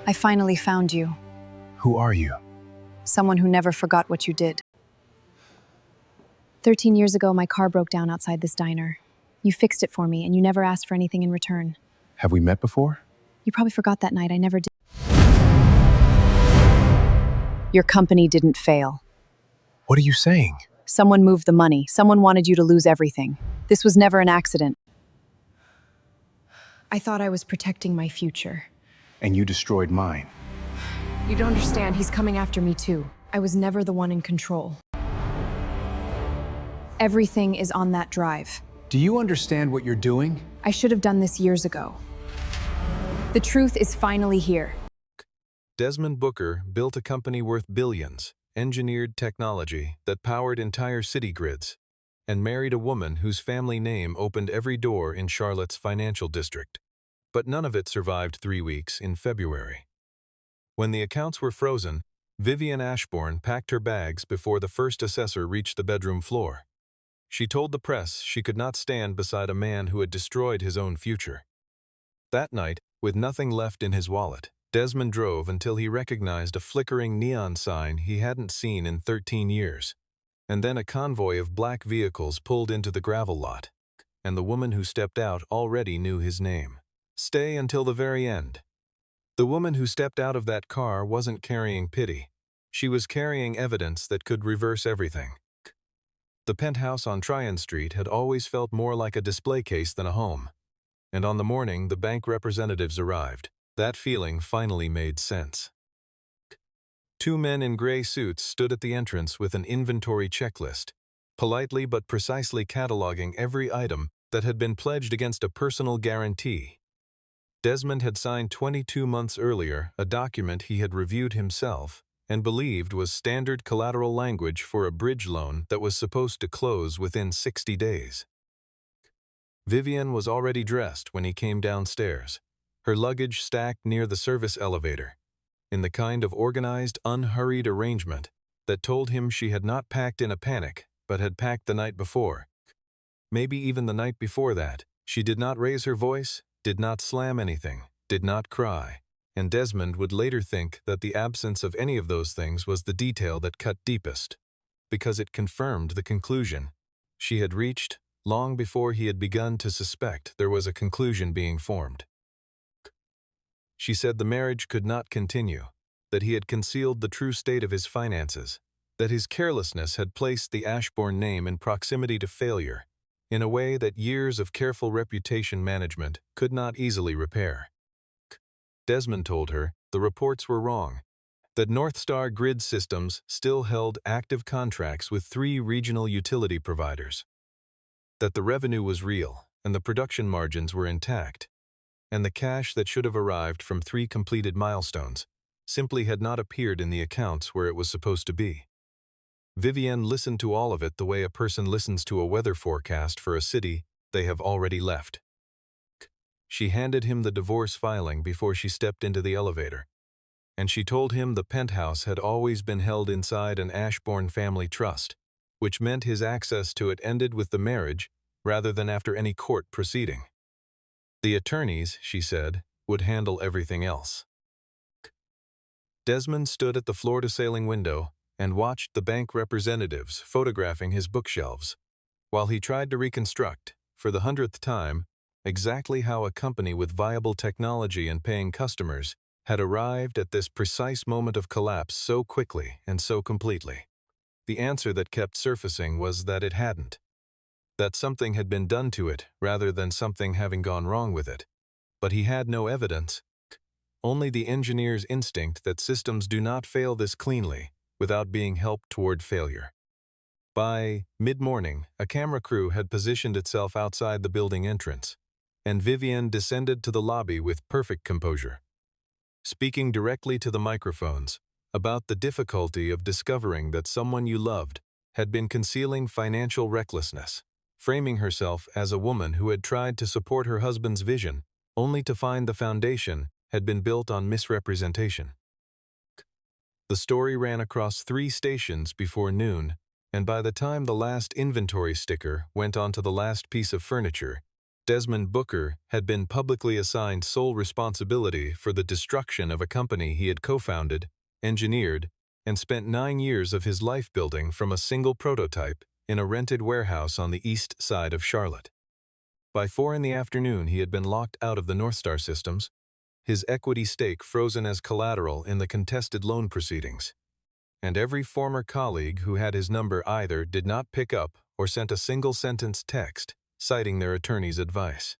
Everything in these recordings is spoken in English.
I finally found you. Who are you? Someone who never forgot what you did. 13 years ago, my car broke down outside this diner. You fixed it for me, and you never asked for anything in return. Have we met before? You probably forgot that night. I never did. Your company didn't fail. What are you saying? Someone moved the money. Someone wanted you to lose everything. This was never an accident. I thought I was protecting my future. And you destroyed mine. You don't understand. He's coming after me, too. I was never the one in control. Everything is on that drive. Do you understand what you're doing? I should have done this years ago. The truth is finally here. Desmond Booker built a company worth billions, engineered technology that powered entire city grids, and married a woman whose family name opened every door in Charlotte's financial district. But none of it survived 3 weeks in February. When the accounts were frozen, Vivian Ashbourne packed her bags before the first assessor reached the bedroom floor. She told the press she could not stand beside a man who had destroyed his own future. That night, with nothing left in his wallet, Desmond drove until he recognized a flickering neon sign he hadn't seen in 13 years. And then a convoy of black vehicles pulled into the gravel lot, and the woman who stepped out already knew his name. Stay until the very end. The woman who stepped out of that car wasn't carrying pity. She was carrying evidence that could reverse everything. The penthouse on Tryon Street had always felt more like a display case than a home. And on the morning the bank representatives arrived, that feeling finally made sense. 2 men in gray suits stood at the entrance with an inventory checklist, politely but precisely cataloging every item that had been pledged against a personal guarantee. Desmond had signed 22 months earlier a document he had reviewed himself and believed was standard collateral language for a bridge loan that was supposed to close within 60 days. Vivian was already dressed when he came downstairs, her luggage stacked near the service elevator, in the kind of organized, unhurried arrangement that told him she had not packed in a panic, but had packed the night before. Maybe even the night before that. She did not raise her voice, did not slam anything, did not cry, and Desmond would later think that the absence of any of those things was the detail that cut deepest, because it confirmed the conclusion she had reached long before he had begun to suspect there was a conclusion being formed. She said the marriage could not continue, that he had concealed the true state of his finances, that his carelessness had placed the Ashbourne name in proximity to failure, in a way that years of careful reputation management could not easily repair. Desmond told her the reports were wrong, that North Star Grid Systems still held active contracts with 3 regional utility providers, that the revenue was real and the production margins were intact, and the cash that should have arrived from 3 completed milestones simply had not appeared in the accounts where it was supposed to be. Vivienne listened to all of it the way a person listens to a weather forecast for a city they have already left. She handed him the divorce filing before she stepped into the elevator, and she told him the penthouse had always been held inside an Ashbourne family trust, which meant his access to it ended with the marriage rather than after any court proceeding. The attorneys, she said, would handle everything else. Desmond stood at the floor-to-ceiling window and watched the bank representatives photographing his bookshelves, while he tried to reconstruct, for the 100th time, exactly how a company with viable technology and paying customers had arrived at this precise moment of collapse so quickly and so completely. The answer that kept surfacing was that it hadn't, that something had been done to it rather than something having gone wrong with it. But he had no evidence, only the engineer's instinct that systems do not fail this cleanly without being helped toward failure. By mid-morning, a camera crew had positioned itself outside the building entrance, and Vivian descended to the lobby with perfect composure, speaking directly to the microphones about the difficulty of discovering that someone you loved had been concealing financial recklessness, framing herself as a woman who had tried to support her husband's vision only to find the foundation had been built on misrepresentation. The story ran across 3 stations before noon, and by the time the last inventory sticker went onto the last piece of furniture, Desmond Booker had been publicly assigned sole responsibility for the destruction of a company he had co-founded, engineered, and spent 9 years of his life building from a single prototype in a rented warehouse on the east side of Charlotte. By 4 in the afternoon, he had been locked out of the North Star systems, his equity stake frozen as collateral in the contested loan proceedings. And every former colleague who had his number either did not pick up or sent a single-sentence text citing their attorney's advice.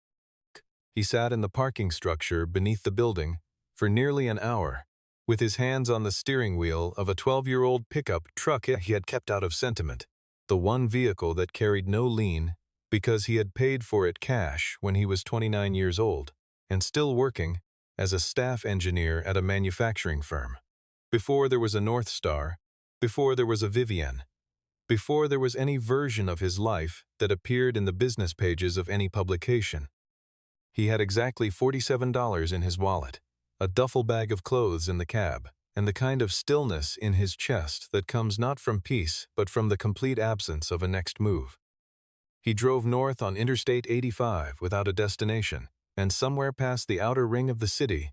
He sat in the parking structure beneath the building for nearly an hour, with his hands on the steering wheel of a 12-year-old pickup truck he had kept out of sentiment, the one vehicle that carried no lien because he had paid for it cash when he was 29 years old and still working as a staff engineer at a manufacturing firm. Before there was a North Star, before there was a Vivienne, before there was any version of his life that appeared in the business pages of any publication. He had exactly $47 in his wallet, a duffel bag of clothes in the cab, and the kind of stillness in his chest that comes not from peace but from the complete absence of a next move. He drove north on Interstate 85 without a destination, and somewhere past the outer ring of the city,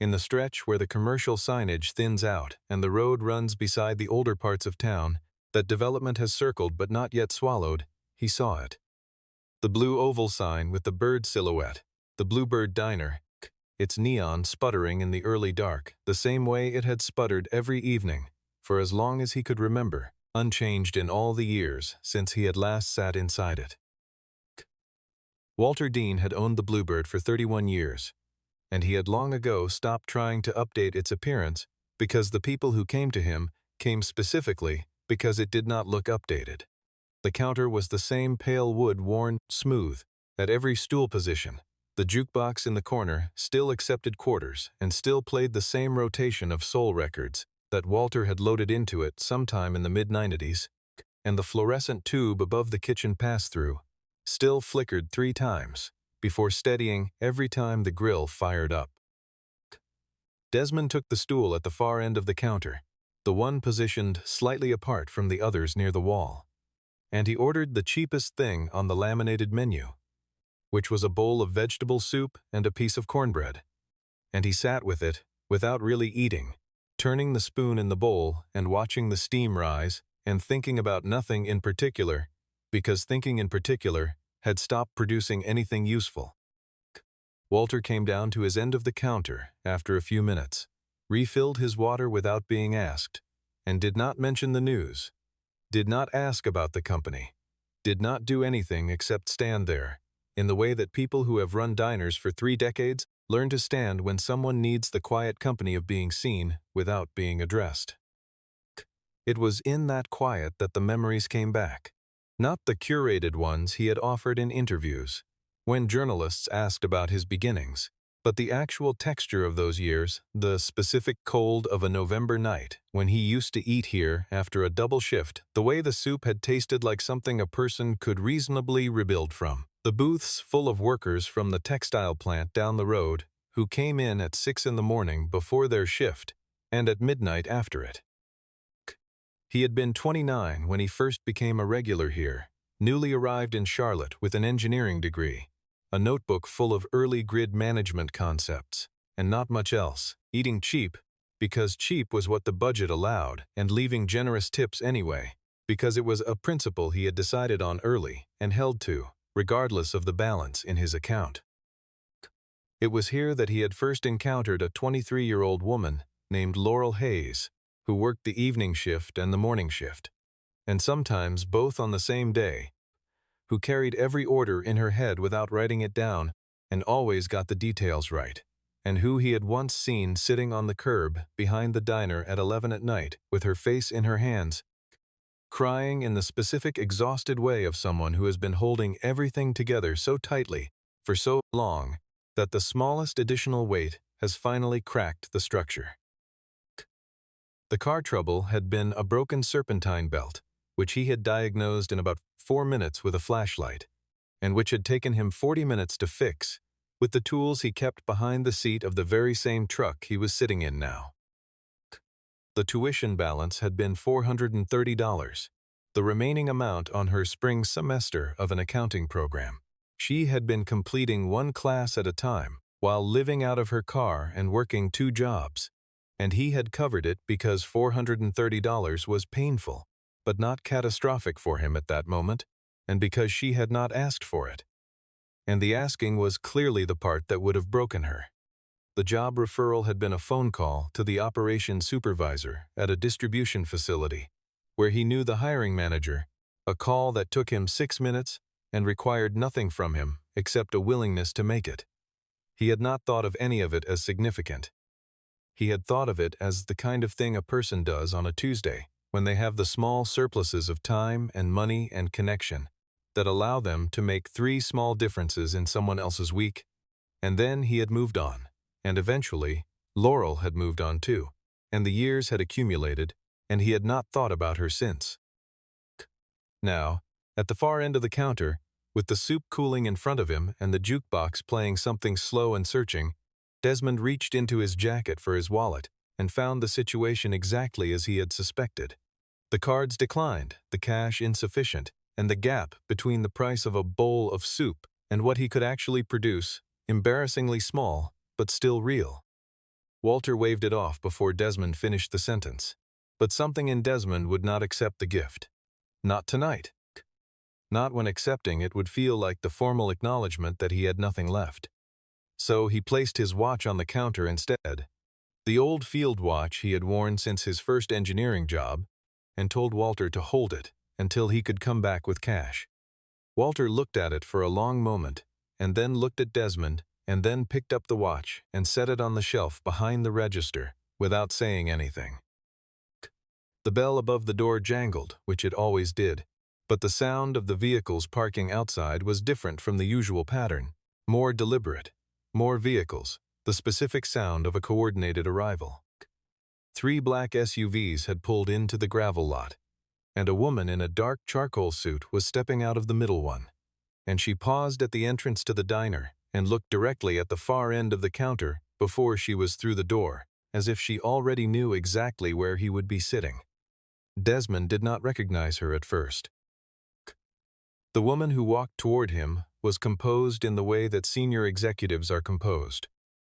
in the stretch where the commercial signage thins out and the road runs beside the older parts of town that development has circled but not yet swallowed, he saw it. The blue oval sign with the bird silhouette, the Bluebird Diner, its neon sputtering in the early dark, the same way it had sputtered every evening, for as long as he could remember, unchanged in all the years since he had last sat inside it. Walter Dean had owned the Bluebird for 31 years, and he had long ago stopped trying to update its appearance because the people who came to him came specifically because it did not look updated. The counter was the same pale wood worn smooth at every stool position. The jukebox in the corner still accepted quarters and still played the same rotation of soul records that Walter had loaded into it sometime in the mid-90s, and the fluorescent tube above the kitchen pass-through still flickered 3 times before steadying every time the grill fired up. Desmond took the stool at the far end of the counter, the one positioned slightly apart from the others near the wall, and he ordered the cheapest thing on the laminated menu, which was a bowl of vegetable soup and a piece of cornbread. And he sat with it, without really eating, turning the spoon in the bowl and watching the steam rise and thinking about nothing in particular, because thinking in particular had stopped producing anything useful. Walter came down to his end of the counter after a few minutes, refilled his water without being asked, and did not mention the news, did not ask about the company, did not do anything except stand there, in the way that people who have run diners for 3 decades learn to stand when someone needs the quiet company of being seen without being addressed. It was in that quiet that the memories came back, not the curated ones he had offered in interviews, when journalists asked about his beginnings, but the actual texture of those years, the specific cold of a November night when he used to eat here after a double shift, the way the soup had tasted like something a person could reasonably rebuild from. The booths full of workers from the textile plant down the road who came in at 6 in the morning before their shift and at midnight after it. He had been 29 when he first became a regular here, newly arrived in Charlotte with an engineering degree, a notebook full of early grid management concepts, and not much else, eating cheap because cheap was what the budget allowed, and leaving generous tips anyway, because it was a principle he had decided on early and held to, regardless of the balance in his account. It was here that he had first encountered a 23-year-old woman named Laurel Hayes, who worked the evening shift and the morning shift, and sometimes both on the same day, who carried every order in her head without writing it down and always got the details right, and who he had once seen sitting on the curb behind the diner at 11 at night with her face in her hands, crying in the specific exhausted way of someone who has been holding everything together so tightly for so long that the smallest additional weight has finally cracked the structure. The car trouble had been a broken serpentine belt, which he had diagnosed in about 4 minutes with a flashlight, and which had taken him 40 minutes to fix, with the tools he kept behind the seat of the very same truck he was sitting in now. The tuition balance had been $430, the remaining amount on her spring semester of an accounting program. She had been completing one class at a time while living out of her car and working 2 jobs, and he had covered it because $430 was painful, but not catastrophic for him at that moment, and because she had not asked for it. And the asking was clearly the part that would have broken her. The job referral had been a phone call to the operations supervisor at a distribution facility, where he knew the hiring manager, a call that took him 6 minutes and required nothing from him except a willingness to make it. He had not thought of any of it as significant. He had thought of it as the kind of thing a person does on a Tuesday, when they have the small surpluses of time and money and connection that allow them to make 3 small differences in someone else's week. And then he had moved on. And eventually, Laurel had moved on too, and the years had accumulated, and he had not thought about her since. Now, at the far end of the counter, with the soup cooling in front of him and the jukebox playing something slow and searching, Desmond reached into his jacket for his wallet and found the situation exactly as he had suspected. The cards declined, the cash insufficient, and the gap between the price of a bowl of soup and what he could actually produce, embarrassingly small, but still real. Walter waved it off before Desmond finished the sentence, but something in Desmond would not accept the gift. Not tonight. Not when accepting it would feel like the formal acknowledgement that he had nothing left. So he placed his watch on the counter instead, the old field watch he had worn since his first engineering job, and told Walter to hold it until he could come back with cash. Walter looked at it for a long moment, and then looked at Desmond, and then picked up the watch and set it on the shelf behind the register without saying anything. The bell above the door jangled, which it always did, but the sound of the vehicles parking outside was different from the usual pattern, more deliberate, more vehicles, the specific sound of a coordinated arrival. 3 black SUVs had pulled into the gravel lot, and a woman in a dark charcoal suit was stepping out of the middle one, and she paused at the entrance to the diner and looked directly at the far end of the counter before she was through the door, as if she already knew exactly where he would be sitting. Desmond did not recognize her at first. The woman who walked toward him was composed in the way that senior executives are composed,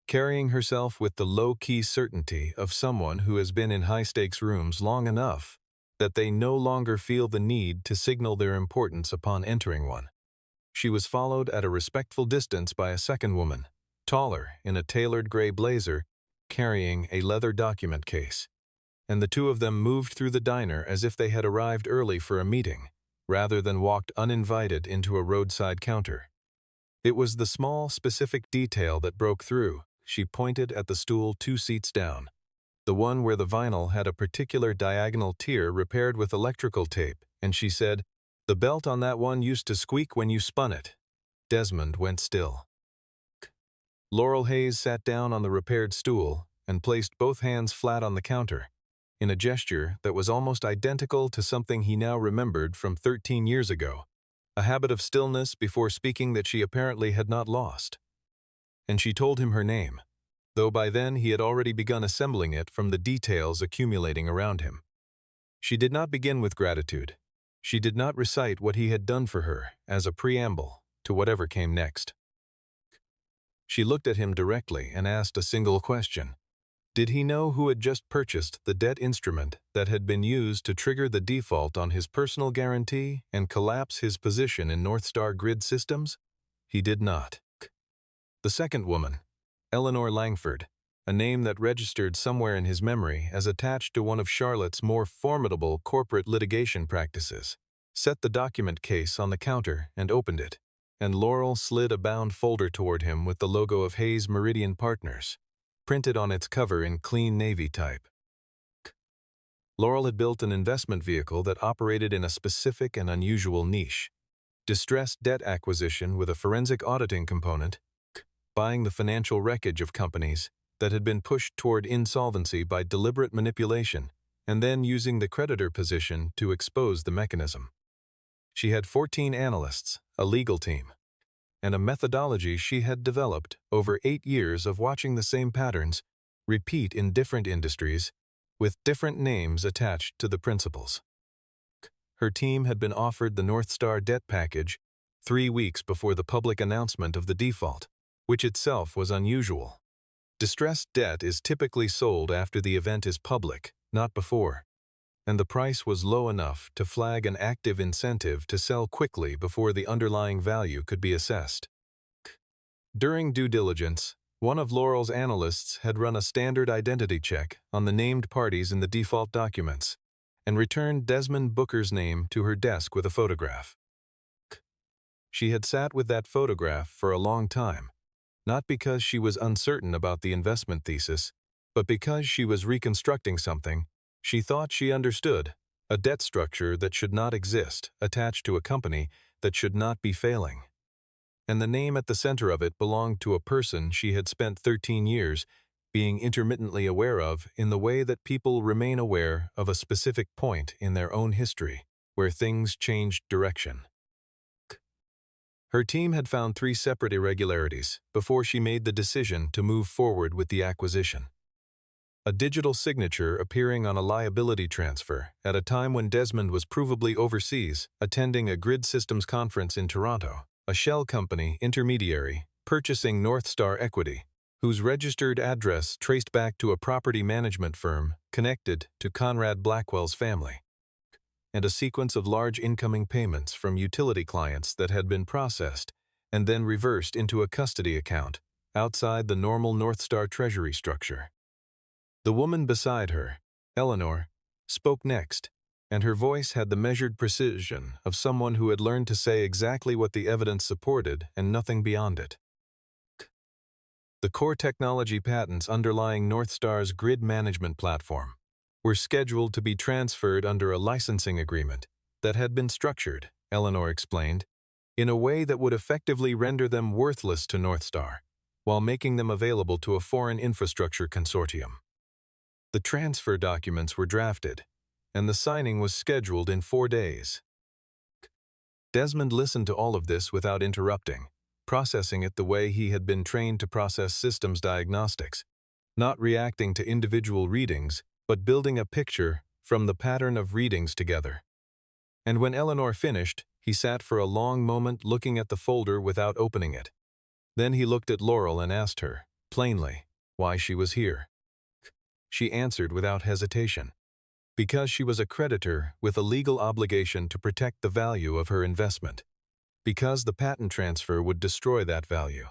carrying herself with the low-key certainty of someone who has been in high-stakes rooms long enough that they no longer feel the need to signal their importance upon entering one. She was followed at a respectful distance by a second woman, taller, in a tailored gray blazer, carrying a leather document case, and the 2 of them moved through the diner as if they had arrived early for a meeting, rather than walked uninvited into a roadside counter. It was the small, specific detail that broke through. She pointed at the stool 2 seats down, the one where the vinyl had a particular diagonal tier repaired with electrical tape, and she said, "The belt on that one used to squeak when you spun it." Desmond went still. Laurel Hayes sat down on the repaired stool and placed both hands flat on the counter, in a gesture that was almost identical to something he now remembered from 13 years ago, a habit of stillness before speaking that she apparently had not lost. And she told him her name, though by then he had already begun assembling it from the details accumulating around him. She did not begin with gratitude. She did not recite what he had done for her as a preamble to whatever came next. She looked at him directly and asked a single question. Did he know who had just purchased the debt instrument that had been used to trigger the default on his personal guarantee and collapse his position in Northstar Grid Systems? He did not. The second woman, Eleanor Langford, a name that registered somewhere in his memory as attached to one of Charlotte's more formidable corporate litigation practices, set the document case on the counter and opened it, and Laurel slid a bound folder toward him with the logo of Hayes Meridian Partners, printed on its cover in clean navy type. Laurel had built an investment vehicle that operated in a specific and unusual niche, distressed debt acquisition with a forensic auditing component, buying the financial wreckage of companies that had been pushed toward insolvency by deliberate manipulation, and then using the creditor position to expose the mechanism. She had 14 analysts, a legal team, and a methodology she had developed over 8 years of watching the same patterns repeat in different industries with different names attached to the principles. Her team had been offered the Northstar debt package 3 weeks before the public announcement of the default, which itself was unusual. Distressed debt is typically sold after the event is public, not before, and the price was low enough to flag an active incentive to sell quickly before the underlying value could be assessed. During due diligence, one of Laurel's analysts had run a standard identity check on the named parties in the default documents and returned Desmond Booker's name to her desk with a photograph. She had sat with that photograph for a long time, not because she was uncertain about the investment thesis, but because she was reconstructing something she thought she understood, a debt structure that should not exist attached to a company that should not be failing. And the name at the center of it belonged to a person she had spent 13 years being intermittently aware of in the way that people remain aware of a specific point in their own history where things changed direction. Her team had found 3 separate irregularities before she made the decision to move forward with the acquisition. A digital signature appearing on a liability transfer at a time when Desmond was provably overseas attending a grid systems conference in Toronto, a shell company intermediary purchasing North Star equity, whose registered address traced back to a property management firm connected to Conrad Blackwell's family, and a sequence of large incoming payments from utility clients that had been processed and then reversed into a custody account outside the normal North Star treasury structure. The woman beside her, Eleanor, spoke next, and her voice had the measured precision of someone who had learned to say exactly what the evidence supported and nothing beyond it. The core technology patents underlying North Star's grid management platform were scheduled to be transferred under a licensing agreement that had been structured, Eleanor explained, in a way that would effectively render them worthless to North Star, while making them available to a foreign infrastructure consortium. The transfer documents were drafted, and the signing was scheduled in 4 days. Desmond listened to all of this without interrupting, processing it the way he had been trained to process systems diagnostics, not reacting to individual readings, but building a picture from the pattern of readings together. And when Eleanor finished, he sat for a long moment looking at the folder without opening it. Then he looked at Laurel and asked her, plainly, why she was here. She answered without hesitation. Because she was a creditor with a legal obligation to protect the value of her investment. Because the patent transfer would destroy that value.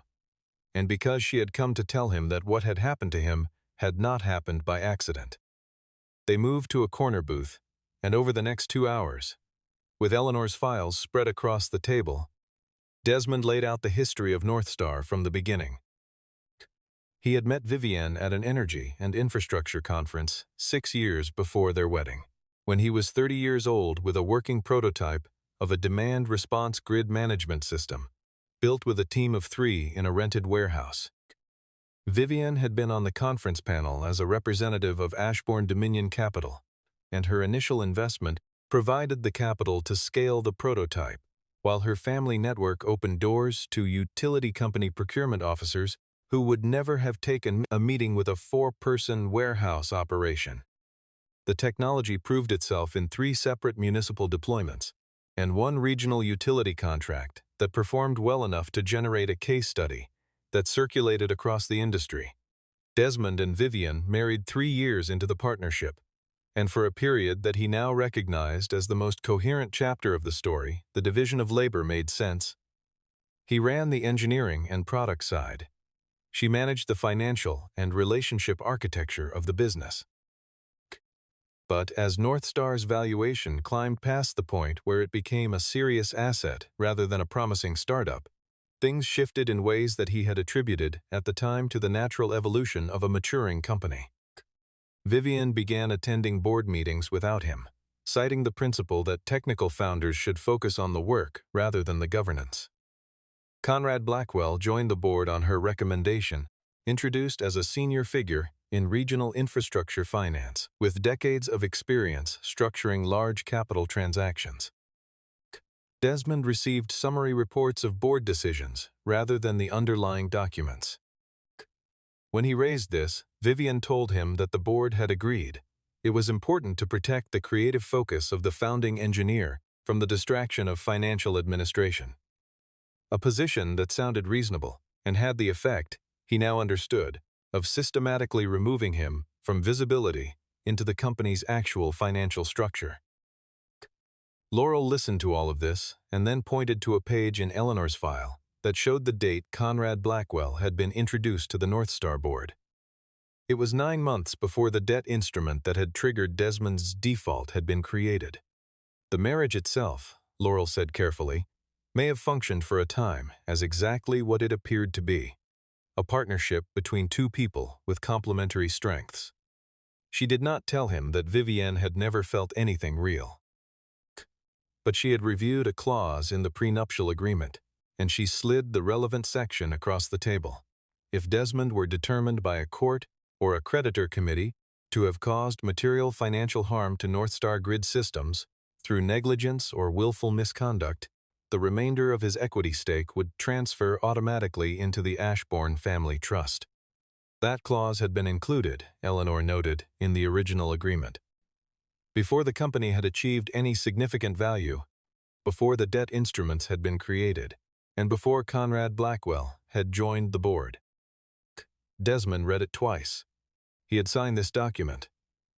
And because she had come to tell him that what had happened to him had not happened by accident. They moved to a corner booth, and over the next 2 hours, with Eleanor's files spread across the table, Desmond laid out the history of North Star from the beginning. He had met Vivienne at an energy and infrastructure conference 6 years before their wedding, when he was 30 years old with a working prototype of a demand response grid management system, built with a team of 3 in a rented warehouse. Vivienne had been on the conference panel as a representative of Ashbourne Dominion Capital, and her initial investment provided the capital to scale the prototype, while her family network opened doors to utility company procurement officers who would never have taken a meeting with a 4-person warehouse operation. The technology proved itself in 3 separate municipal deployments, and 1 regional utility contract that performed well enough to generate a case study that circulated across the industry. Desmond and Vivienne married 3 years into the partnership, and for a period that he now recognized as the most coherent chapter of the story, the division of labor made sense. He ran the engineering and product side. She managed the financial and relationship architecture of the business. But as North Star's valuation climbed past the point where it became a serious asset rather than a promising startup, things shifted in ways that he had attributed at the time to the natural evolution of a maturing company. Vivienne began attending board meetings without him, citing the principle that technical founders should focus on the work rather than the governance. Conrad Blackwell joined the board on her recommendation, introduced as a senior figure in regional infrastructure finance, with decades of experience structuring large capital transactions. Desmond received summary reports of board decisions rather than the underlying documents. When he raised this, Vivienne told him that the board had agreed. It was important to protect the creative focus of the founding engineer from the distraction of financial administration. a position that sounded reasonable and had the effect, he now understood, of systematically removing him from visibility into the company's actual financial structure. Laurel listened to all of this and then pointed to a page in Eleanor's file that showed the date Conrad Blackwell had been introduced to the North Star board. It was 9 months before the debt instrument that had triggered Desmond's default had been created. The marriage itself, Laurel said carefully, may have functioned for a time as exactly what it appeared to be, a partnership between two people with complementary strengths. She did not tell him that Vivienne had never felt anything real. But she had reviewed a clause in the prenuptial agreement, and she slid the relevant section across the table. If Desmond were determined by a court or a creditor committee to have caused material financial harm to North Star Grid Systems through negligence or willful misconduct, the remainder of his equity stake would transfer automatically into the Ashbourne family trust. That clause had been included, Eleanor noted, in the original agreement. Before the company had achieved any significant value, before the debt instruments had been created, and before Conrad Blackwell had joined the board. Desmond read it twice. He had signed this document.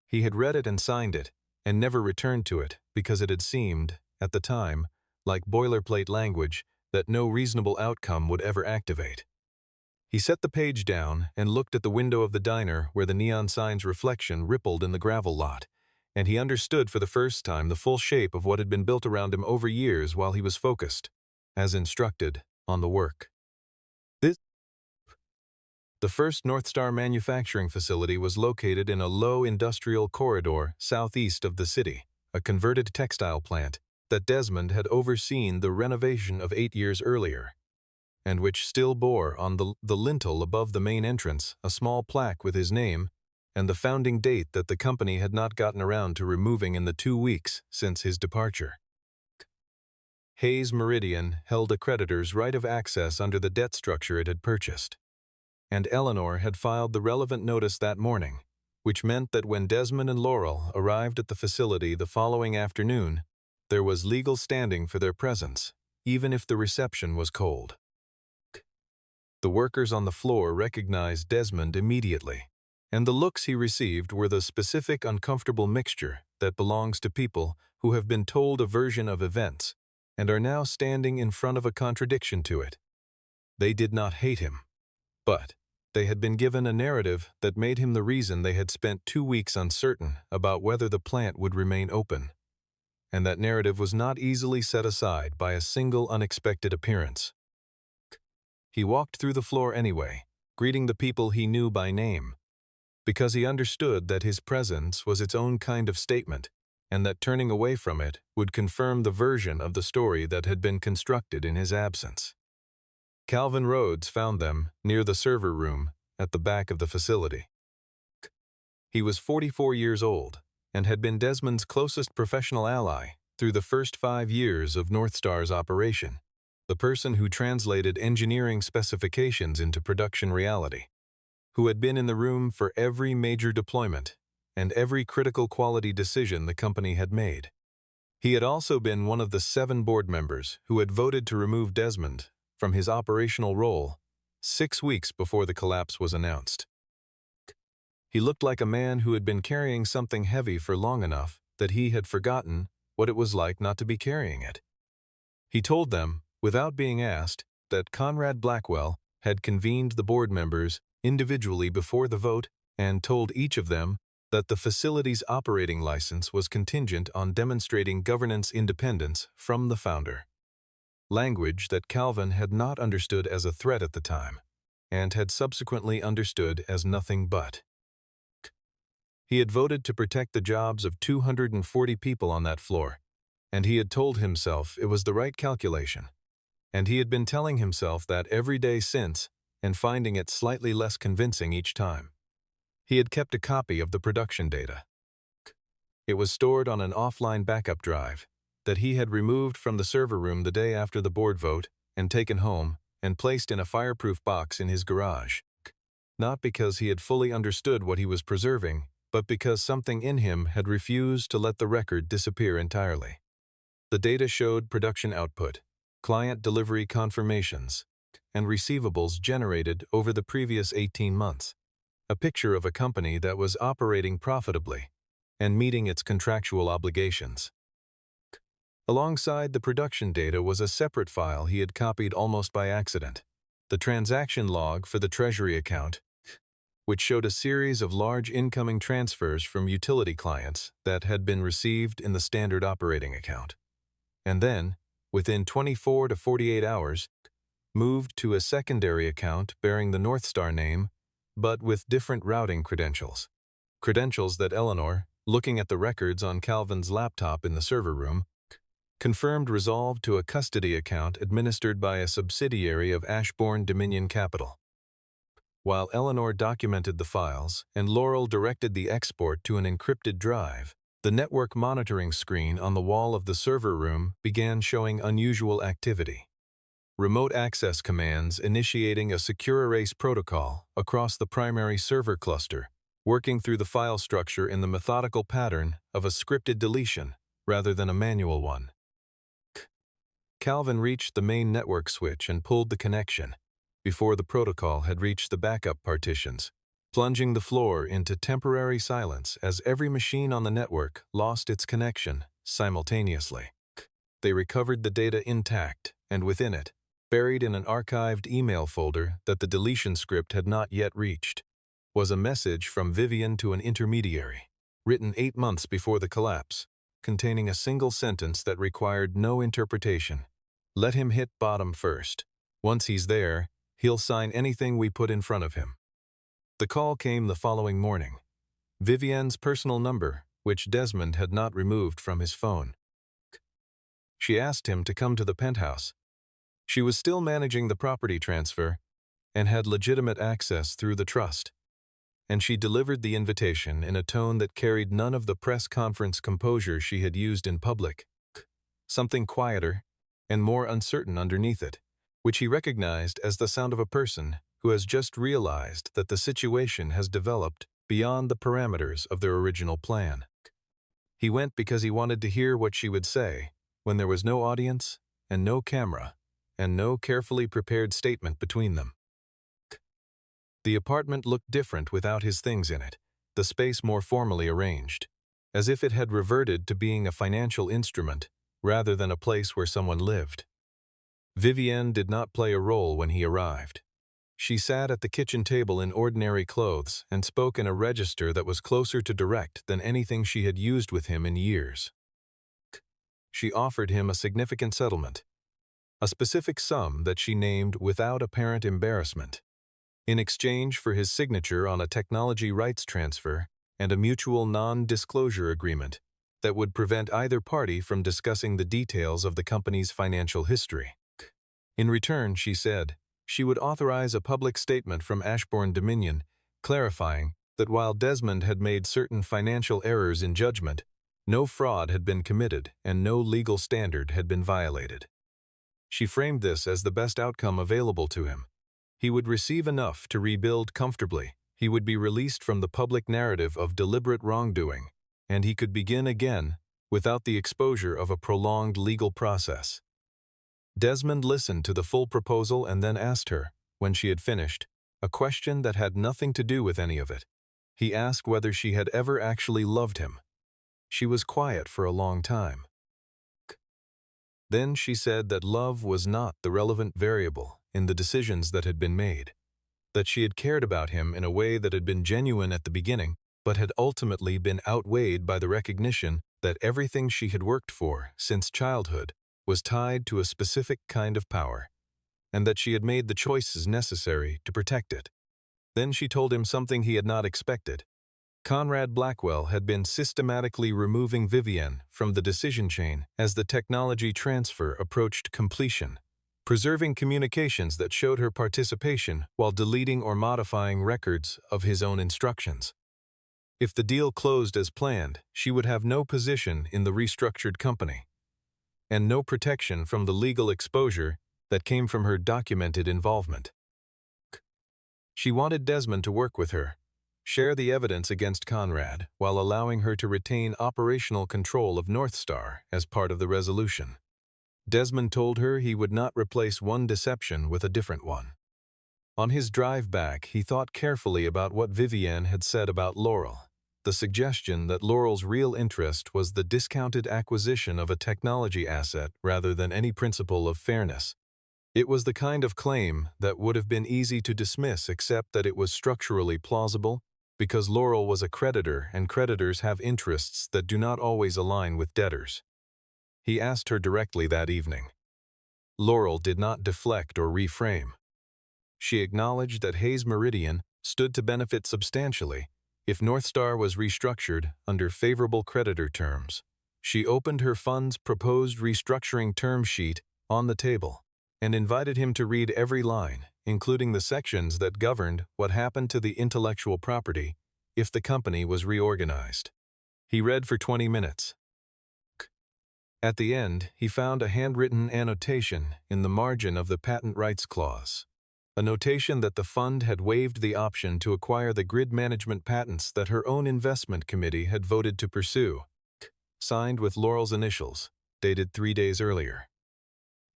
He had read it and signed it, and never returned to it because it had seemed, at the time, like boilerplate language that no reasonable outcome would ever activate. He set the page down and looked at the window of the diner where the neon sign's reflection rippled in the gravel lot, and he understood for the first time the full shape of what had been built around him over years while he was focused, as instructed, on the work. The first North Star manufacturing facility was located in a low industrial corridor southeast of the city, a converted textile plant that Desmond had overseen the renovation of 8 years earlier, and which still bore on the lintel above the main entrance a small plaque with his name and the founding date that the company had not gotten around to removing in the 2 weeks since his departure. Hayes Meridian held a creditor's right of access under the debt structure it had purchased, and Eleanor had filed the relevant notice that morning, which meant that when Desmond and Laurel arrived at the facility the following afternoon, there was legal standing for their presence, even if the reception was cold. The workers on the floor recognized Desmond immediately, and the looks he received were the specific uncomfortable mixture that belongs to people who have been told a version of events and are now standing in front of a contradiction to it. They did not hate him, but they had been given a narrative that made him the reason they had spent 2 weeks uncertain about whether the plant would remain open, and that narrative was not easily set aside by a single unexpected appearance. He walked through the floor anyway, greeting the people he knew by name, because he understood that his presence was its own kind of statement, and that turning away from it would confirm the version of the story that had been constructed in his absence. Calvin Rhodes found them near the server room at the back of the facility. He was 44 years old and had been Desmond's closest professional ally through the first 5 years of North Star's operation, the person who translated engineering specifications into production reality, who had been in the room for every major deployment and every critical quality decision the company had made. He had also been one of the 7 board members who had voted to remove Desmond from his operational role 6 weeks before the collapse was announced. He looked like a man who had been carrying something heavy for long enough that he had forgotten what it was like not to be carrying it. He told them, without being asked, that Conrad Blackwell had convened the board members individually before the vote and told each of them that the facility's operating license was contingent on demonstrating governance independence from the founder. Language that Calvin had not understood as a threat at the time, and had subsequently understood as nothing but. He had voted to protect the jobs of 240 people on that floor, and he had told himself it was the right calculation, and he had been telling himself that every day since, and finding it slightly less convincing each time. He had kept a copy of the production data. It was stored on an offline backup drive that he had removed from the server room the day after the board vote and taken home and placed in a fireproof box in his garage, not because he had fully understood what he was preserving, but because something in him had refused to let the record disappear entirely. The data showed production output, client delivery confirmations, and receivables generated over the previous 18 months. A picture of a company that was operating profitably and meeting its contractual obligations. Alongside the production data was a separate file he had copied almost by accident, the transaction log for the treasury account, which showed a series of large incoming transfers from utility clients that had been received in the standard operating account, and then, within 24 to 48 hours, moved to a secondary account bearing the Northstar name, but with different routing credentials. Credentials that Eleanor, looking at the records on Calvin's laptop in the server room, confirmed resolved to a custody account administered by a subsidiary of Ashbourne Dominion Capital. While Eleanor documented the files and Laurel directed the export to an encrypted drive, the network monitoring screen on the wall of the server room began showing unusual activity. Remote access commands initiating a secure erase protocol across the primary server cluster, working through the file structure in the methodical pattern of a scripted deletion rather than a manual one. Calvin reached the main network switch and pulled the connection before the protocol had reached the backup partitions, plunging the floor into temporary silence as every machine on the network lost its connection simultaneously. They recovered the data intact, and within it, buried in an archived email folder that the deletion script had not yet reached, was a message from Vivian to an intermediary, written 8 months before the collapse, containing a single sentence that required no interpretation. Let him hit bottom first. Once he's there, he'll sign anything we put in front of him. The call came the following morning. Vivian's personal number, which Desmond had not removed from his phone. She asked him to come to the penthouse. She was still managing the property transfer and had legitimate access through the trust. And she delivered the invitation in a tone that carried none of the press conference composure she had used in public. Something quieter and more uncertain underneath it, which he recognized as the sound of a person who has just realized that the situation has developed beyond the parameters of their original plan. He went because he wanted to hear what she would say when there was no audience and no camera and no carefully prepared statement between them. The apartment looked different without his things in it, the space more formally arranged, as if it had reverted to being a financial instrument rather than a place where someone lived. Vivienne did not play a role when he arrived. She sat at the kitchen table in ordinary clothes and spoke in a register that was closer to direct than anything she had used with him in years. She offered him a significant settlement, a specific sum that she named without apparent embarrassment, in exchange for his signature on a technology rights transfer and a mutual non-disclosure agreement that would prevent either party from discussing the details of the company's financial history. In return, she said, she would authorize a public statement from Ashbourne Dominion clarifying that while Desmond had made certain financial errors in judgment, no fraud had been committed and no legal standard had been violated. She framed this as the best outcome available to him. He would receive enough to rebuild comfortably, he would be released from the public narrative of deliberate wrongdoing, and he could begin again without the exposure of a prolonged legal process. Desmond listened to the full proposal and then asked her, when she had finished, a question that had nothing to do with any of it. He asked whether she had ever actually loved him. She was quiet for a long time. Then she said that love was not the relevant variable in the decisions that had been made, that she had cared about him in a way that had been genuine at the beginning, but had ultimately been outweighed by the recognition that everything she had worked for since childhood was tied to a specific kind of power, and that she had made the choices necessary to protect it. Then she told him something he had not expected. Conrad Blackwell had been systematically removing Vivienne from the decision chain as the technology transfer approached completion, preserving communications that showed her participation while deleting or modifying records of his own instructions. If the deal closed as planned, she would have no position in the restructured company, and no protection from the legal exposure that came from her documented involvement. She wanted Desmond to work with her, share the evidence against Conrad, while allowing her to retain operational control of Northstar as part of the resolution. Desmond told her he would not replace one deception with a different one. On his drive back, he thought carefully about what Vivienne had said about Laurel, the suggestion that Laurel's real interest was the discounted acquisition of a technology asset rather than any principle of fairness. It was the kind of claim that would have been easy to dismiss except that it was structurally plausible, because Laurel was a creditor and creditors have interests that do not always align with debtors. He asked her directly that evening. Laurel did not deflect or reframe. She acknowledged that Hayes Meridian stood to benefit substantially if Northstar was restructured under favorable creditor terms. She opened her fund's proposed restructuring term sheet on the table and invited him to read every line, including the sections that governed what happened to the intellectual property if the company was reorganized. He read for 20 minutes. At the end, he found a handwritten annotation in the margin of the patent rights clause. A notation that the fund had waived the option to acquire the grid management patents that her own investment committee had voted to pursue, signed with Laurel's initials, dated 3 days earlier.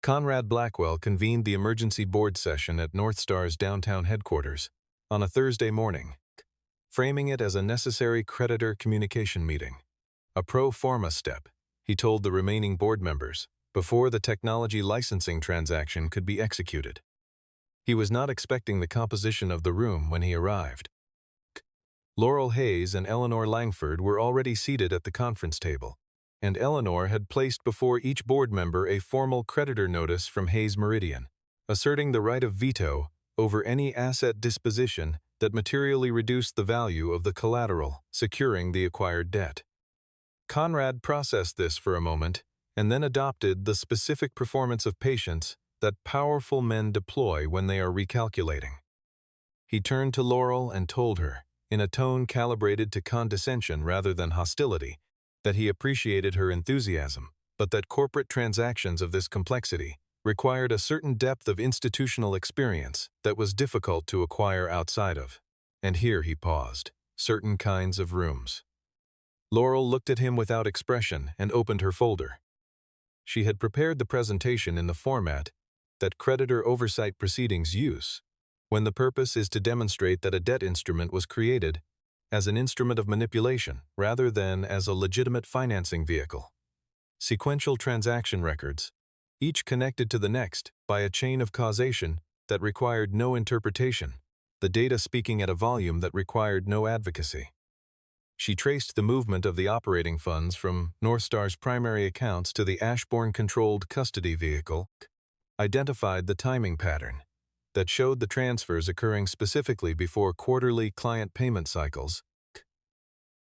Conrad Blackwell convened the emergency board session at Northstar's downtown headquarters on a Thursday morning, framing it as a necessary creditor communication meeting, a pro forma step, he told the remaining board members, before the technology licensing transaction could be executed. He was not expecting the composition of the room when he arrived. Laurel Hayes and Eleanor Langford were already seated at the conference table, and Eleanor had placed before each board member a formal creditor notice from Hayes Meridian, asserting the right of veto over any asset disposition that materially reduced the value of the collateral securing the acquired debt. Conrad processed this for a moment and then adopted the specific performance of patience that powerful men deploy when they are recalculating. He turned to Laurel and told her, in a tone calibrated to condescension rather than hostility, that he appreciated her enthusiasm, but that corporate transactions of this complexity required a certain depth of institutional experience that was difficult to acquire outside of. And here he paused. Certain kinds of rooms. Laurel looked at him without expression and opened her folder. She had prepared the presentation in the format that creditor oversight proceedings use, when the purpose is to demonstrate that a debt instrument was created as an instrument of manipulation rather than as a legitimate financing vehicle. Sequential transaction records, each connected to the next by a chain of causation that required no interpretation, the data speaking at a volume that required no advocacy. She traced the movement of the operating funds from Northstar's primary accounts to the Ashbourne-controlled custody vehicle, identified the timing pattern that showed the transfers occurring specifically before quarterly client payment cycles,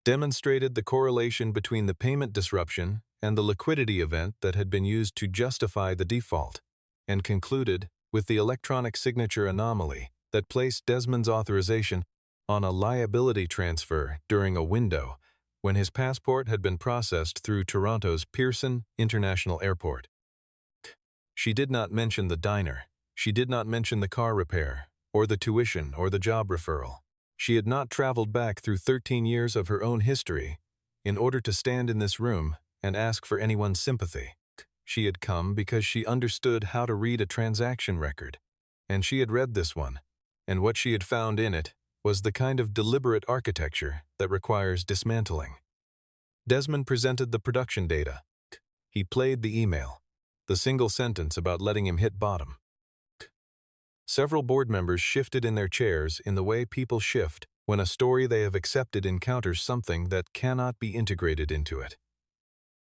demonstrated the correlation between the payment disruption and the liquidity event that had been used to justify the default, and concluded with the electronic signature anomaly that placed Desmond's authorization on a liability transfer during a window when his passport had been processed through Toronto's Pearson International Airport. She did not mention the diner. She did not mention the car repair, or the tuition, or the job referral. She had not traveled back through 13 years of her own history in order to stand in this room and ask for anyone's sympathy. She had come because she understood how to read a transaction record, and she had read this one, and what she had found in it was the kind of deliberate architecture that requires dismantling. Desmond presented the production data. He played the email, the single sentence about letting him hit bottom. Several board members shifted in their chairs in the way people shift when a story they have accepted encounters something that cannot be integrated into it.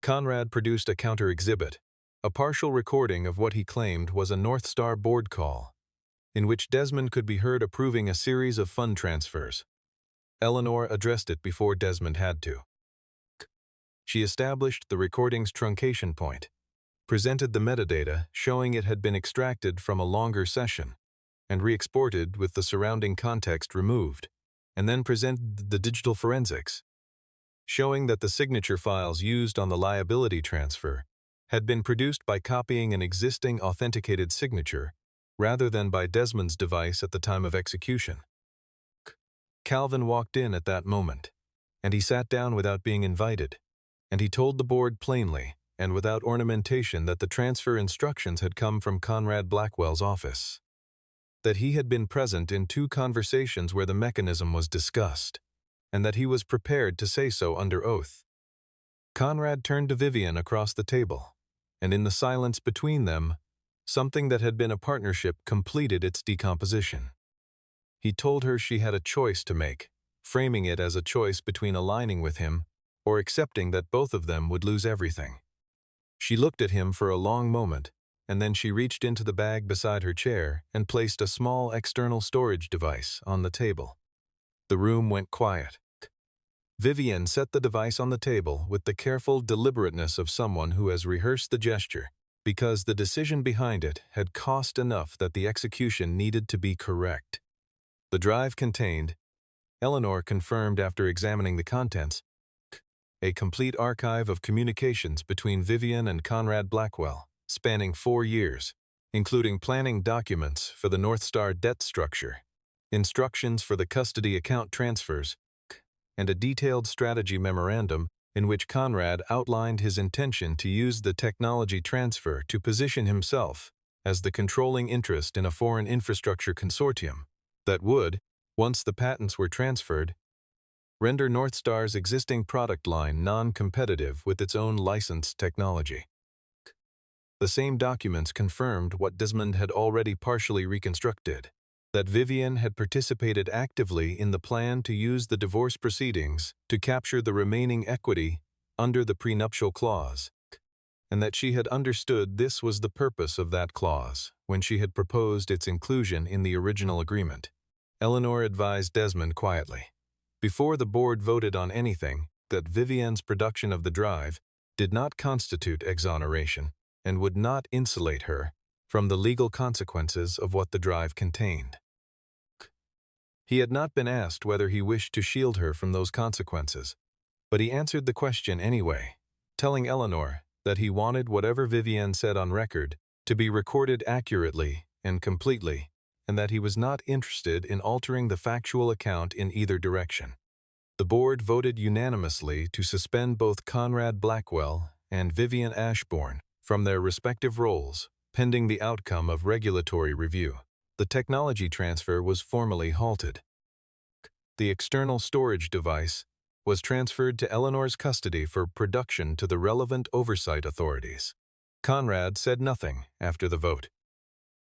Conrad produced a counter-exhibit, a partial recording of what he claimed was a Northstar board call, in which Desmond could be heard approving a series of fund transfers. Eleanor addressed it before Desmond had to. She established the recording's truncation point, presented the metadata showing it had been extracted from a longer session, and re-exported with the surrounding context removed, and then presented the digital forensics, showing that the signature files used on the liability transfer had been produced by copying an existing authenticated signature rather than by Desmond's device at the time of execution. Calvin walked in at that moment, and he sat down without being invited, and he told the board plainly, and without ornamentation that the transfer instructions had come from Conrad Blackwell's office. That he had been present in 2 conversations where the mechanism was discussed, and that he was prepared to say so under oath. Conrad turned to Vivian across the table, and in the silence between them, something that had been a partnership completed its decomposition. He told her she had a choice to make, framing it as a choice between aligning with him or accepting that both of them would lose everything. She looked at him for a long moment, and then she reached into the bag beside her chair and placed a small external storage device on the table. The room went quiet. Vivian set the device on the table with the careful deliberateness of someone who has rehearsed the gesture, because the decision behind it had cost enough that the execution needed to be correct. The drive contained, Eleanor confirmed after examining the contents, a complete archive of communications between Vivian and Conrad Blackwell, spanning 4 years, including planning documents for the North Star debt structure, instructions for the custody account transfers, and a detailed strategy memorandum in which Conrad outlined his intention to use the technology transfer to position himself as the controlling interest in a foreign infrastructure consortium that would, once the patents were transferred, render North Star's existing product line non-competitive with its own licensed technology. The same documents confirmed what Desmond had already partially reconstructed, that Vivian had participated actively in the plan to use the divorce proceedings to capture the remaining equity under the prenuptial clause, and that she had understood this was the purpose of that clause when she had proposed its inclusion in the original agreement. Eleanor advised Desmond quietly, before the board voted on anything, that Vivian's production of the drive did not constitute exoneration and would not insulate her from the legal consequences of what the drive contained. He had not been asked whether he wished to shield her from those consequences, but he answered the question anyway, telling Eleanor that he wanted whatever Vivian said on record to be recorded accurately and completely, and that he was not interested in altering the factual account in either direction. The board voted unanimously to suspend both Conrad Blackwell and Vivian Ashbourne from their respective roles, pending the outcome of regulatory review. The technology transfer was formally halted. The external storage device was transferred to Eleanor's custody for production to the relevant oversight authorities. Conrad said nothing after the vote.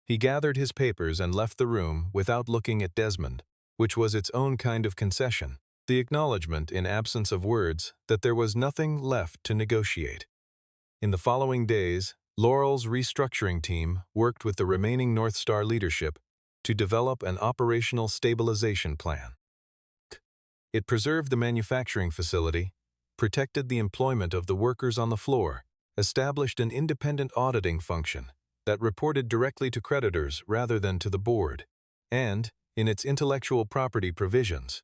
He gathered his papers and left the room without looking at Desmond, which was its own kind of concession, the acknowledgement in absence of words that there was nothing left to negotiate. In the following days, Laurel's restructuring team worked with the remaining North Star leadership to develop an operational stabilization plan. It preserved the manufacturing facility, protected the employment of the workers on the floor, established an independent auditing function that reported directly to creditors rather than to the board, and, in its intellectual property provisions,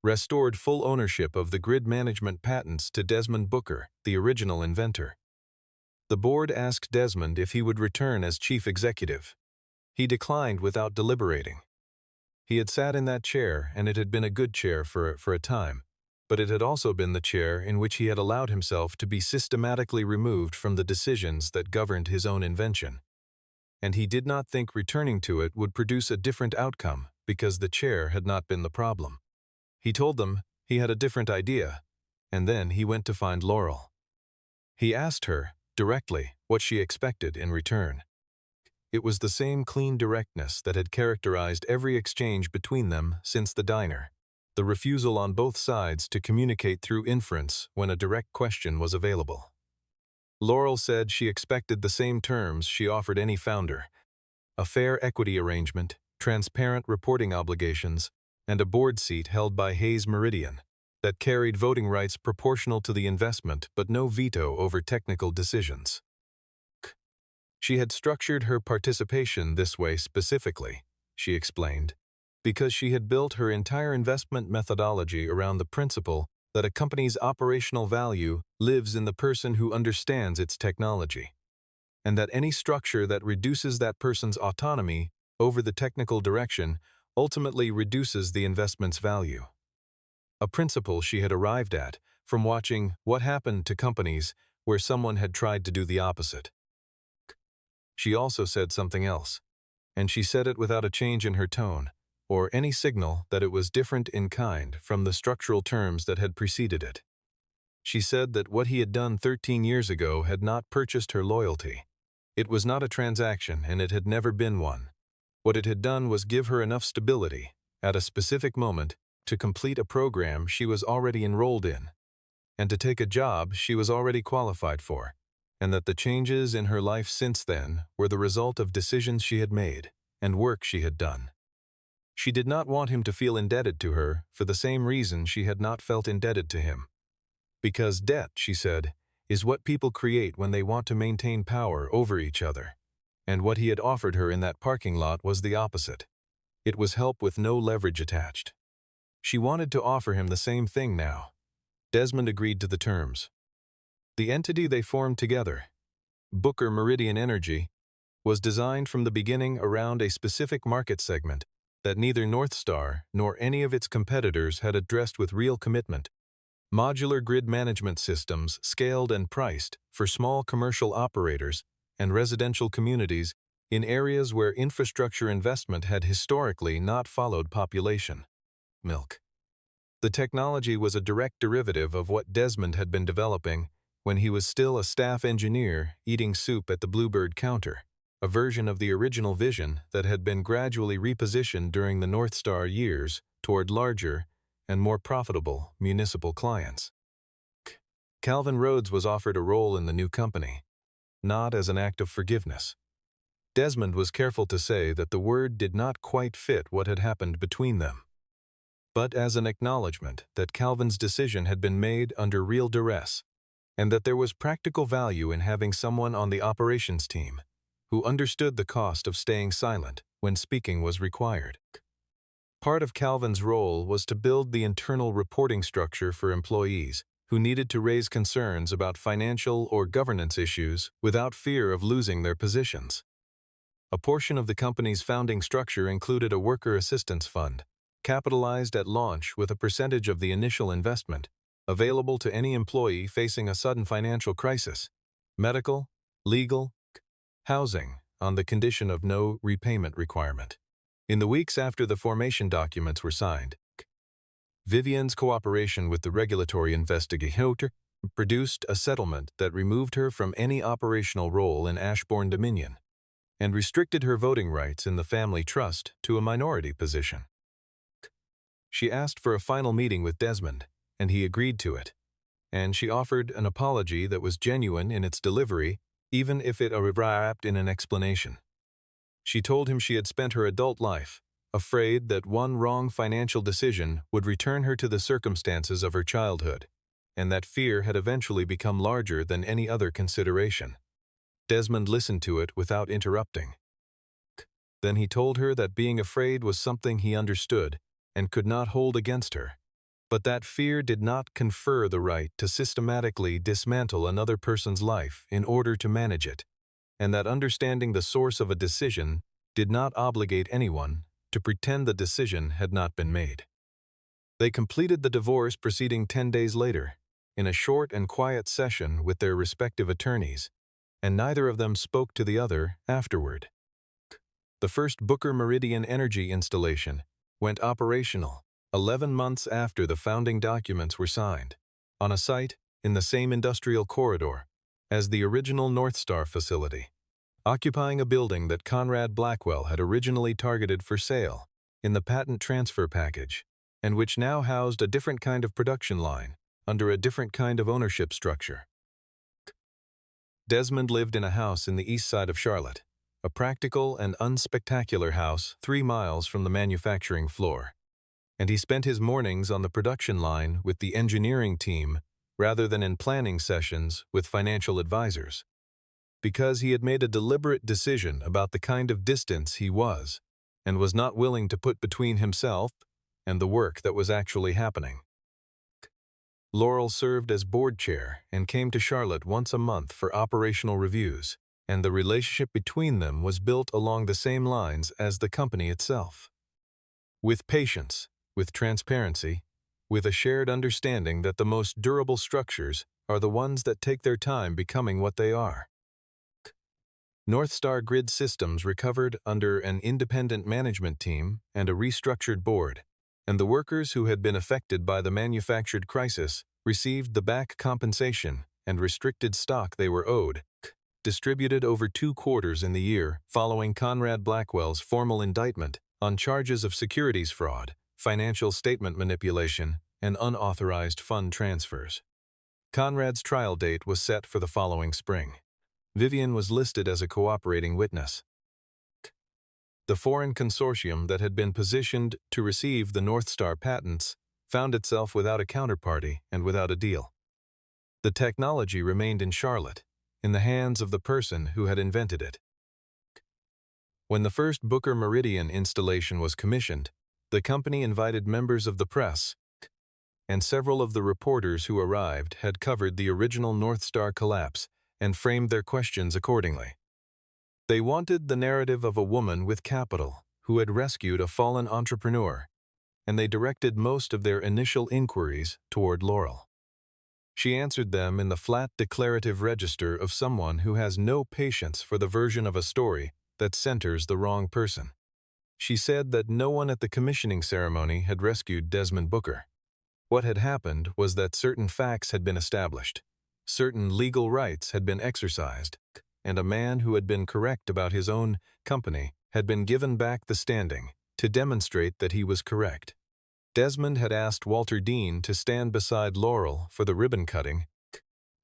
restored full ownership of the grid management patents to Desmond Booker, the original inventor. The board asked Desmond if he would return as chief executive. He declined without deliberating. He had sat in that chair, and it had been a good chair for a time, but it had also been the chair in which he had allowed himself to be systematically removed from the decisions that governed his own invention. And he did not think returning to it would produce a different outcome because the chair had not been the problem. He told them he had a different idea, and then he went to find Laurel. He asked her, directly, what she expected in return. It was the same clean directness that had characterized every exchange between them since the diner, the refusal on both sides to communicate through inference when a direct question was available. Laurel said she expected the same terms she offered any founder: a fair equity arrangement, transparent reporting obligations, and a board seat held by Hayes Meridian that carried voting rights proportional to the investment but no veto over technical decisions. She had structured her participation this way specifically, she explained, because she had built her entire investment methodology around the principle that a company's operational value lives in the person who understands its technology, and that any structure that reduces that person's autonomy over the technical direction ultimately reduces the investment's value. A principle she had arrived at from watching what happened to companies where someone had tried to do the opposite. She also said something else, and she said it without a change in her tone, or any signal that it was different in kind from the structural terms that had preceded it. She said that what he had done 13 years ago had not purchased her loyalty. It was not a transaction, and it had never been one. What it had done was give her enough stability, at a specific moment, to complete a program she was already enrolled in, and to take a job she was already qualified for, and that the changes in her life since then were the result of decisions she had made and work she had done. She did not want him to feel indebted to her for the same reason she had not felt indebted to him. Because debt, she said, is what people create when they want to maintain power over each other. And what he had offered her in that parking lot was the opposite. It was help with no leverage attached. She wanted to offer him the same thing now. Desmond agreed to the terms. The entity they formed together, Booker Meridian Energy, was designed from the beginning around a specific market segment that neither North Star nor any of its competitors had addressed with real commitment. Modular grid management systems scaled and priced for small commercial operators and residential communities in areas where infrastructure investment had historically not followed population. Milk. The technology was a direct derivative of what Desmond had been developing when he was still a staff engineer eating soup at the Bluebird counter, a version of the original vision that had been gradually repositioned during the North Star years toward larger and more profitable municipal clients. Calvin Rhodes was offered a role in the new company, not as an act of forgiveness. Desmond was careful to say that the word did not quite fit what had happened between them, but as an acknowledgement that Calvin's decision had been made under real duress, and that there was practical value in having someone on the operations team who understood the cost of staying silent when speaking was required. Part of Calvin's role was to build the internal reporting structure for employees who needed to raise concerns about financial or governance issues without fear of losing their positions. A portion of the company's founding structure included a worker assistance fund, capitalized at launch with a percentage of the initial investment, available to any employee facing a sudden financial crisis, medical, legal, housing, on the condition of no repayment requirement. In the weeks after the formation documents were signed, Vivian's cooperation with the regulatory investigator produced a settlement that removed her from any operational role in Ashbourne Dominion and restricted her voting rights in the family trust to a minority position. She asked for a final meeting with Desmond, and he agreed to it, and she offered an apology that was genuine in its delivery, even if it arrived in an explanation. She told him she had spent her adult life afraid that one wrong financial decision would return her to the circumstances of her childhood, and that fear had eventually become larger than any other consideration. Desmond listened to it without interrupting. Then he told her that being afraid was something he understood and could not hold against her, but that fear did not confer the right to systematically dismantle another person's life in order to manage it, and that understanding the source of a decision did not obligate anyone to pretend the decision had not been made. They completed the divorce proceeding 10 days later, in a short and quiet session with their respective attorneys, and neither of them spoke to the other afterward. The first Booker Meridian Energy installation went operational 11 months after the founding documents were signed, on a site in the same industrial corridor as the original North Star facility, occupying a building that Conrad Blackwell had originally targeted for sale in the patent transfer package, and which now housed a different kind of production line under a different kind of ownership structure. Desmond lived in a house in the east side of Charlotte, a practical and unspectacular house 3 miles from the manufacturing floor, and he spent his mornings on the production line with the engineering team rather than in planning sessions with financial advisors, because he had made a deliberate decision about the kind of distance he was and was not willing to put between himself and the work that was actually happening. Laurel served as board chair and came to Charlotte once a month for operational reviews, and the relationship between them was built along the same lines as the company itself. With patience, with transparency, with a shared understanding that the most durable structures are the ones that take their time becoming what they are. North Star Grid Systems recovered under an independent management team and a restructured board, and the workers who had been affected by the manufactured crisis received the back compensation and restricted stock they were owed, distributed over 2 quarters in the year following Conrad Blackwell's formal indictment on charges of securities fraud, financial statement manipulation, and unauthorized fund transfers. Conrad's trial date was set for the following spring. Vivian was listed as a cooperating witness. The foreign consortium that had been positioned to receive the North Star patents found itself without a counterparty and without a deal. The technology remained in Charlotte, in the hands of the person who had invented it. When the first Booker Meridian installation was commissioned, the company invited members of the press, and several of the reporters who arrived had covered the original North Star collapse and framed their questions accordingly. They wanted the narrative of a woman with capital who had rescued a fallen entrepreneur, and they directed most of their initial inquiries toward Laurel. She answered them in the flat declarative register of someone who has no patience for the version of a story that centers the wrong person. She said that no one at the commissioning ceremony had rescued Desmond Booker. What had happened was that certain facts had been established, certain legal rights had been exercised, and a man who had been correct about his own company had been given back the standing to demonstrate that he was correct. Desmond had asked Walter Dean to stand beside Laurel for the ribbon cutting,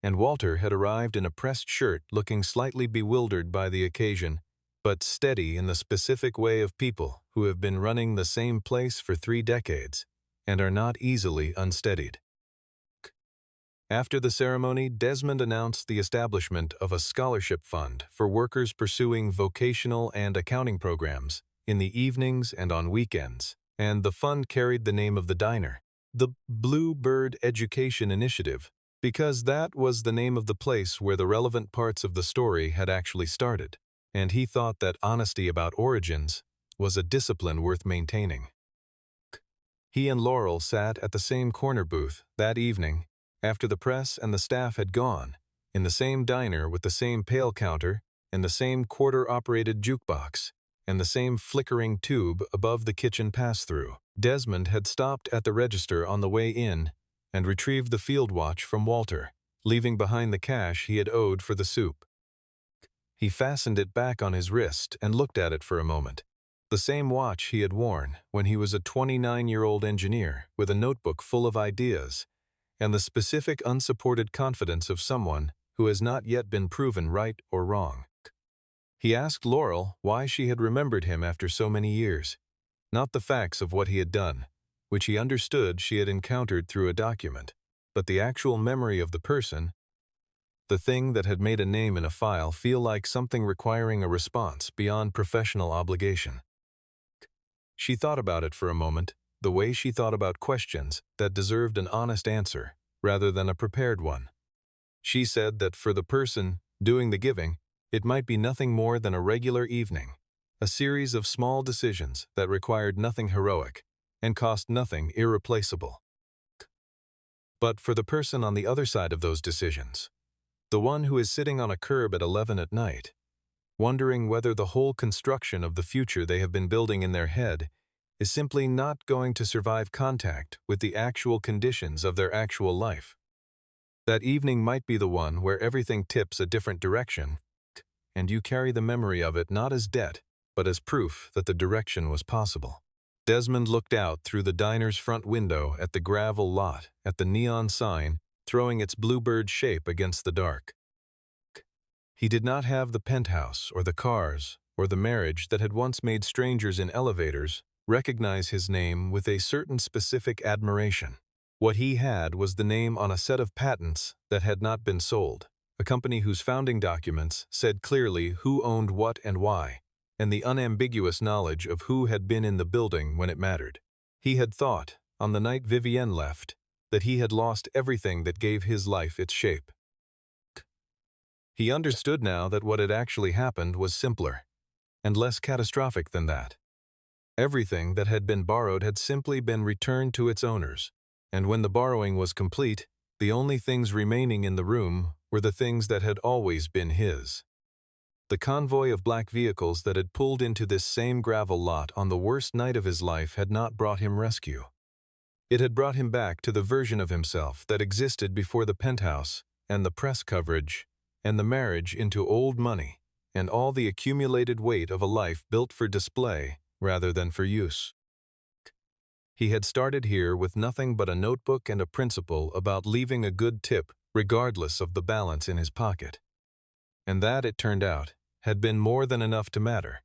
and Walter had arrived in a pressed shirt looking slightly bewildered by the occasion, but steady in the specific way of people who have been running the same place for 3 decades and are not easily unsteadied. After the ceremony, Desmond announced the establishment of a scholarship fund for workers pursuing vocational and accounting programs in the evenings and on weekends, and the fund carried the name of the diner, the Blue Bird Education Initiative, because that was the name of the place where the relevant parts of the story had actually started, and he thought that honesty about origins was a discipline worth maintaining. He and Laurel sat at the same corner booth that evening, after the press and the staff had gone, in the same diner with the same pail counter and the same quarter-operated jukebox and the same flickering tube above the kitchen pass-through. Desmond had stopped at the register on the way in and retrieved the field watch from Walter, leaving behind the cash he had owed for the soup. He fastened it back on his wrist and looked at it for a moment. The same watch he had worn when he was a 29-year-old engineer with a notebook full of ideas, and the specific unsupported confidence of someone who has not yet been proven right or wrong. He asked Laurel why she had remembered him after so many years, not the facts of what he had done, which he understood she had encountered through a document, but the actual memory of the person, the thing that had made a name in a file feel like something requiring a response beyond professional obligation. She thought about it for a moment, the way she thought about questions that deserved an honest answer rather than a prepared one. She said that for the person doing the giving, it might be nothing more than a regular evening, a series of small decisions that required nothing heroic and cost nothing irreplaceable. But for the person on the other side of those decisions, the one who is sitting on a curb at 11 at night, wondering whether the whole construction of the future they have been building in their head is simply not going to survive contact with the actual conditions of their actual life. That evening might be the one where everything tips a different direction, and you carry the memory of it not as debt, but as proof that the direction was possible. Desmond looked out through the diner's front window at the gravel lot, at the neon sign, throwing its bluebird shape against the dark. He did not have the penthouse or the cars or the marriage that had once made strangers in elevators recognize his name with a certain specific admiration. What he had was the name on a set of patents that had not been sold, a company whose founding documents said clearly who owned what and why, and the unambiguous knowledge of who had been in the building when it mattered. He had thought, on the night Vivienne left, that he had lost everything that gave his life its shape. He understood now that what had actually happened was simpler and less catastrophic than that. Everything that had been borrowed had simply been returned to its owners, and when the borrowing was complete, The only things remaining in the room were the things that had always been his. The convoy of black vehicles that had pulled into this same gravel lot on the worst night of his life had not brought him rescue. It had brought him back to the version of himself that existed before the penthouse and the press coverage and the marriage into old money and all the accumulated weight of a life built for display rather than for use. He had started here with nothing but a notebook and a principle about leaving a good tip regardless of the balance in his pocket. And that, it turned out, had been more than enough to matter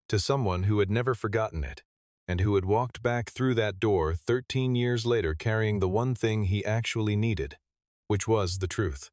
to someone who had never forgotten it and who had walked back through that door 13 years later carrying the one thing he actually needed, which was the truth.